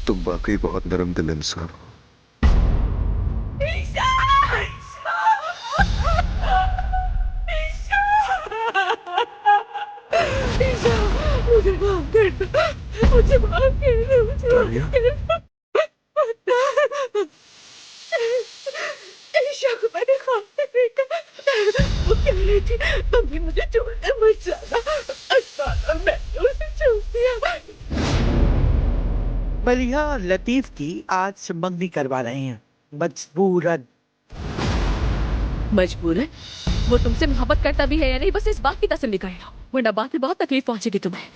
तुम वाकई बहुत नरम दिल इंसान हो। ईशा! ईशा! मुझे माफ कर दो, मुझे माफ कर दो, मुझे तानिया, माफ कर दो। ईशा को मैंने ख्वाब में देखा। वो कह रही थी, मम्मी मुझे छोड़कर मत जाना। अस्पताल मैंने उसे छोड़ दिया। मलिहा और लतीफ की आज मंगनी करवा रहे हैं मजबूरन। मजबूरन? वो तुमसे मोहब्बत करता भी है या नहीं, बस इस बात की तसल्ली कर लो, वरना बाद में बहुत तकलीफ पहुंचेगी तुम्हें।